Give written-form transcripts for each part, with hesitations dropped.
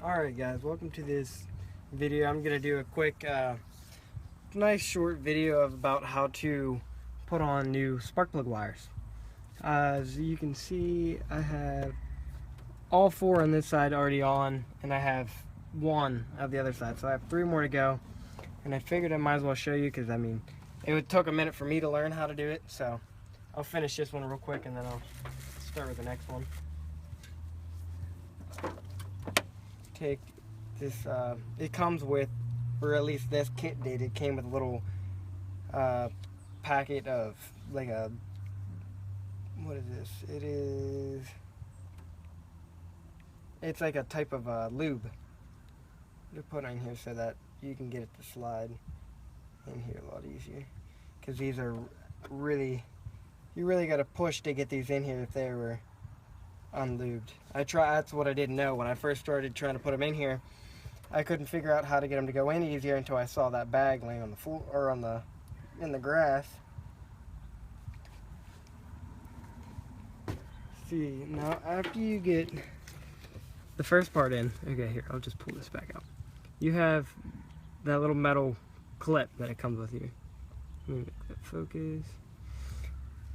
Alright guys, welcome to this video. I'm going to do a quick, nice short video about how to put on new spark plug wires. As you can see, I have all 4 on this side already on, and I have 1 of the other side, so I have 3 more to go. And I figured I might as well show you because, I mean, it took a minute for me to learn how to do it, so I'll finish this one real quick and then I'll start with the next one. Take this, it comes with, or at least this kit did, it came with a little packet of like a, what is this? It's like a type of lube to put in here so that you can get it to slide in here a lot easier, because these are really, you really got to push to get these in here if they were unlubed. That's what I didn't know when I first started trying to put them in here. I couldn't figure out how to get them to go in easier until I saw that bag laying on the floor, or in the grass. See, now after you get the first part in, okay, here, I'll just pull this back out. You have that little metal clip that it comes with here. Let me make that focus.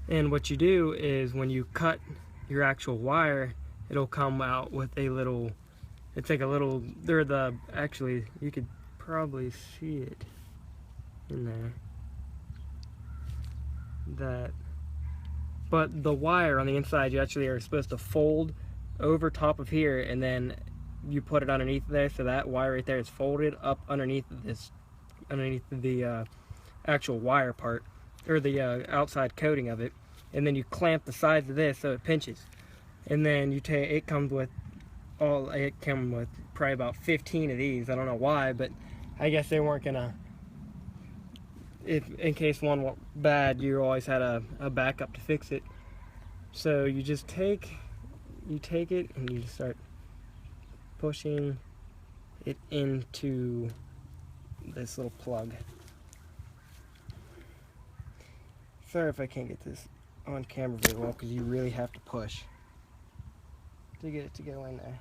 And what you do is when you cut your actual wire, it'll come out with a little, it's like a little, actually, you could probably see it in there. But the wire on the inside, you actually are supposed to fold over top of here, and then you put it underneath there, so that wire right there is folded up underneath the actual wire part, or the outside coating of it, and then you clamp the sides of this so it pinches. And then you take, it comes with probably about 15 of these. I don't know why, but I guess they weren't gonna, in case one went bad, you always had a backup to fix it. So you just take it and you just start pushing it into this little plug. Sorry if I can't get this on camera very well, because you really have to push to get it to go in there.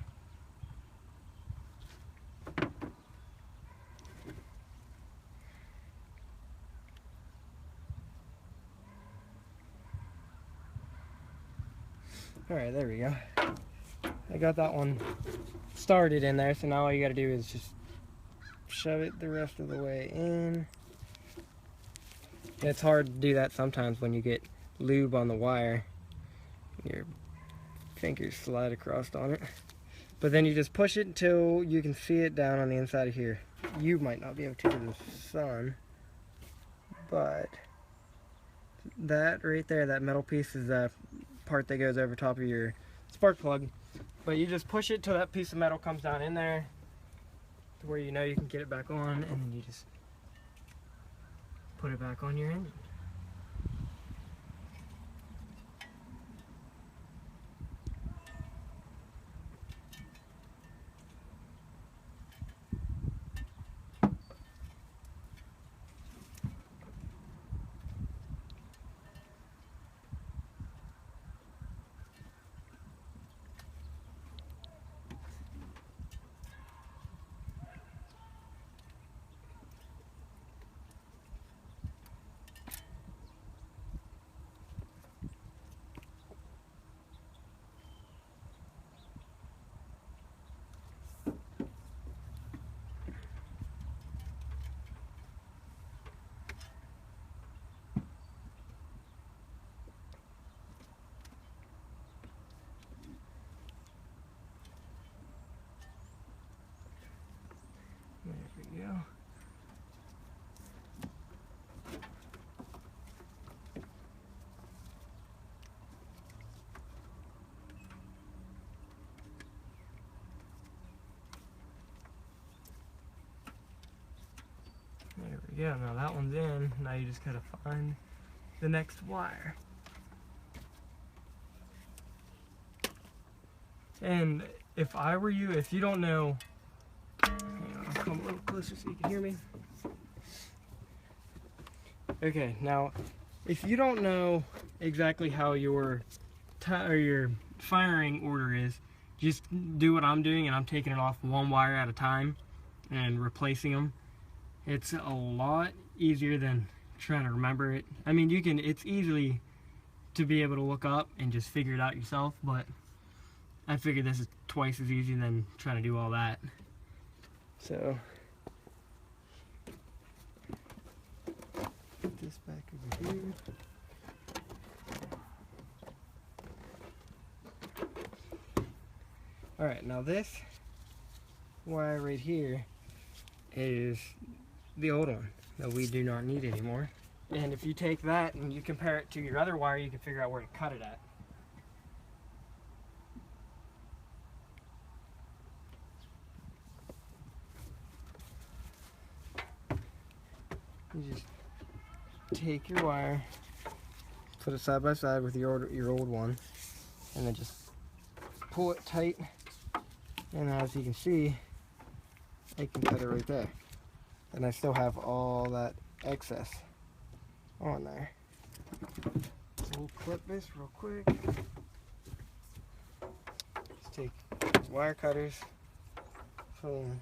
Alright, there we go. I got that one started in there, so now all you gotta do is just shove it the rest of the way in. And it's hard to do that sometimes when you get lube on the wire. Your fingers slide across on it. But then you just push it until you can see it down on the inside of here. You might not be able to in the sun, but that right there, that metal piece, is the part that goes over top of your spark plug. But you just push it till that piece of metal comes down in there to where you know you can get it back on, and then you just put it back on your engine. There we go. There we go. Now that one's in. Now you just gotta find the next wire. And if I were you, if you don't know, hang on, I'll come a little closer so you can hear me. Okay, now if you don't know exactly how your firing order is, just do what I'm doing, and I'm taking it off one wire at a time and replacing them. It's a lot easier than trying to remember it. I mean, it's easily to be able to look up and just figure it out yourself, but I figured this is twice as easy than trying to do all that. So, put this back over here. Alright, now this wire right here is the old one that we do not need anymore. And if you take that and you compare it to your other wire, you can figure out where to cut it at. You just take your wire, put it side by side with your old one, and then just pull it tight. And as you can see, I can cut it right there. And I still have all that excess on there. So we'll clip this real quick. Just take these wire cutters, and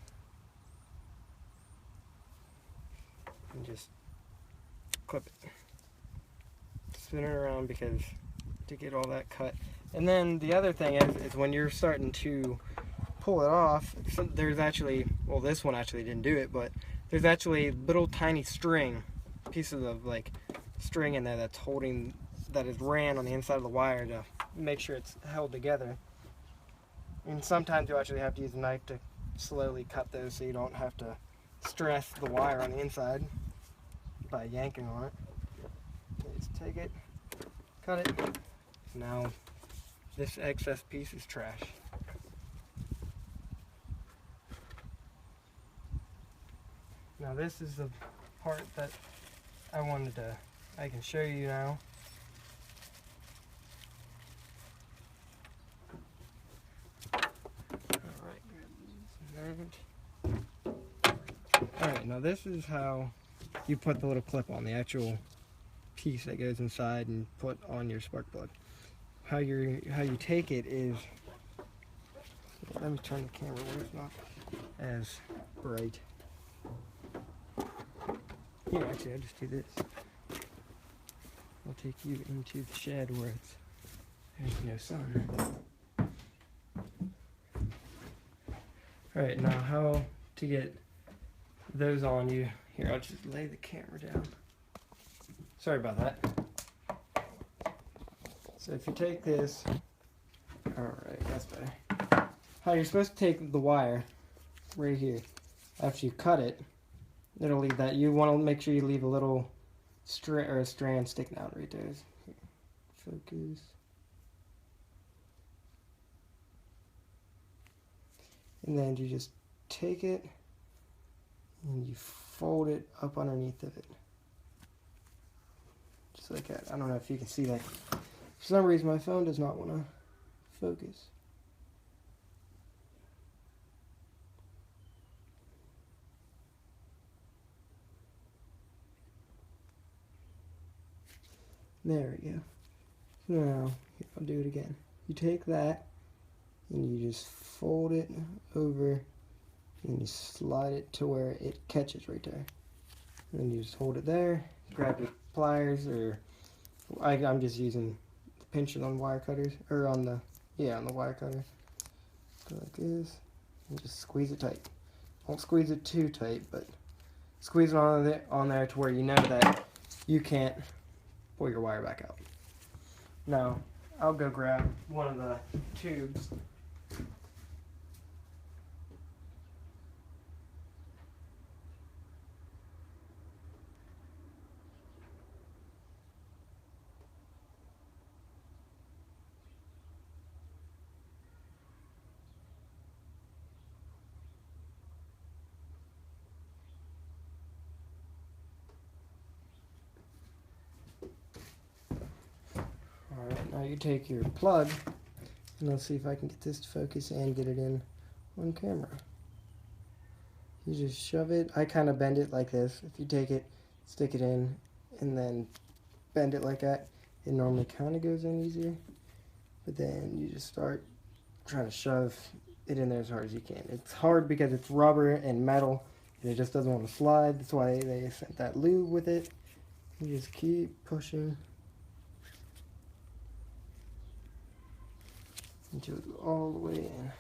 just clip it. Spin it around because to get all that cut. And then the other thing is when you're starting to pull it off, there's actually, well, this one actually didn't do it, but there's actually little tiny pieces of like string in there that is ran on the inside of the wire to make sure it's held together. And sometimes you actually have to use a knife to slowly cut those so you don't have to stress the wire on the inside by yanking on it. Just take it, cut it. Now this excess piece is trash. Now this is the part that I can show you now. Alright, now this is how you put the little clip on, the actual piece that goes inside and put on your spark plug. How you take it is, let me turn the camera where it's not as bright. Here, actually, I'll just do this. I'll take you into the shed where there's no sun. Alright, now how to get those on you. Here, I'll just lay the camera down. Sorry about that. So if you take this, alright, that's better. How you're supposed to take the wire right here. After you cut it, it'll leave that. You want to make sure you leave a little strand sticking out right there. Here, focus. And then you just take it and you fold it up underneath of it. Just like that. I don't know if you can see that. For some reason my phone does not want to focus. There we go. Now, here, I'll do it again. You take that and you just fold it over and you slide it to where it catches right there. And then you just hold it there, grab your pliers, or I'm just using the pincher on wire cutters, or on the wire cutter. Go like this and just squeeze it tight. Don't squeeze it too tight, but squeeze it on there to where you know that you can't pull your wire back out. Now, I'll go grab one of the tubes. Alright, now you take your plug, and let's see if I can get this to focus and get it in on camera. You just shove it. I kind of bend it like this. If you take it, stick it in, and then bend it like that, it normally kind of goes in easier. But then you just start trying to shove it in there as hard as you can. It's hard because it's rubber and metal, and it just doesn't want to slide. That's why they sent that lube with it. You just keep pushing until it goes all the way in.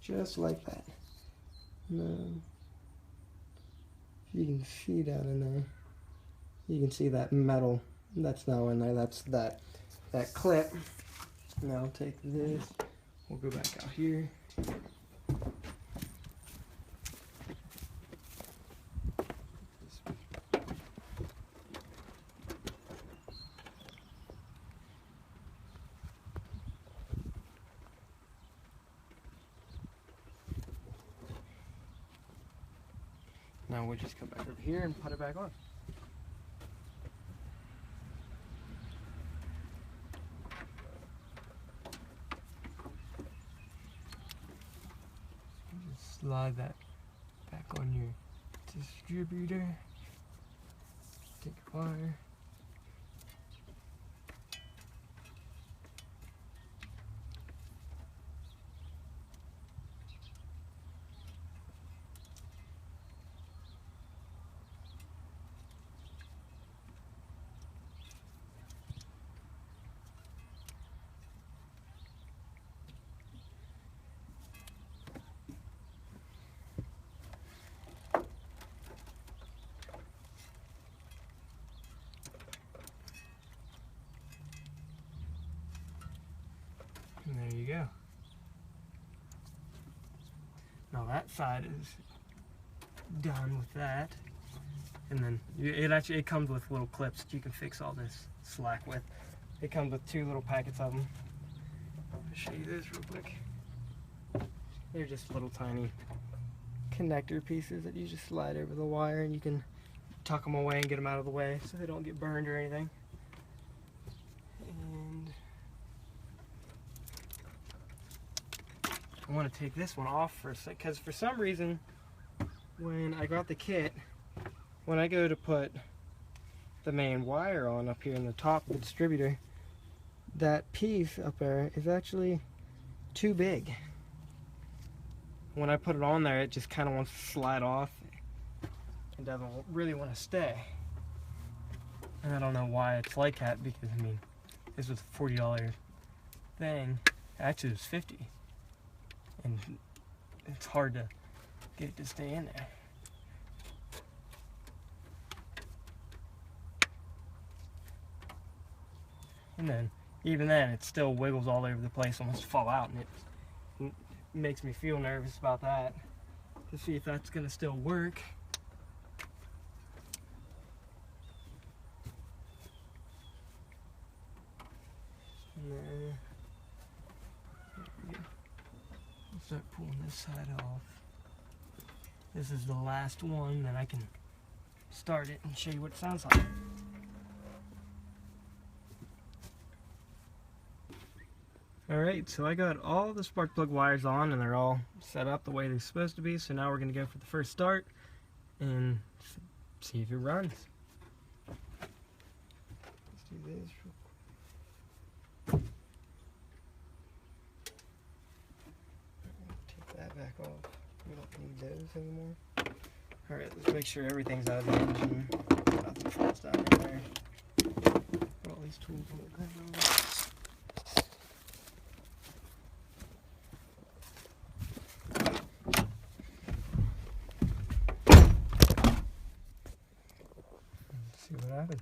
Just like that. And then you can see down in there. You can see that metal that's now in there. That's that clip. Now I'll take this. We'll go back out here. Now we'll just come back over here and put it back on. Just slide that back on your distributor. Take a wire. And there you go. Now that side is done with that. And then it comes with little clips that you can fix all this slack with. It comes with 2 little packets of them. I'll show you this real quick. They're just little tiny connector pieces that you just slide over the wire, and you can tuck them away and get them out of the way so they don't get burned or anything. And I want to take this one off for a sec, because for some reason when I got the kit, when I go to put the main wire on up here in the top of the distributor, that piece up there is actually too big. When I put it on there, it just kind of wants to slide off. It doesn't really want to stay. And I don't know why it's like that, because I mean, this was a $40 thing. Actually, it was $50. And it's hard to get it to stay in there. And then, even then, it still wiggles all over the place, almost fall out, and it makes me feel nervous about that, to see if that's going to still work. And then, there we go. I'll start pulling this side off. This is the last one, then I can start it and show you what it sounds like. Alright, so I got all the spark plug wires on, and they're all set up the way they're supposed to be. So now we're going to go for the first start and see if it runs. Let's do this real quick. Take that back off. We don't need those anymore. Alright, let's make sure everything's out of the engine. Nothing falls down in there. Put all these tools on the ground. See what happens.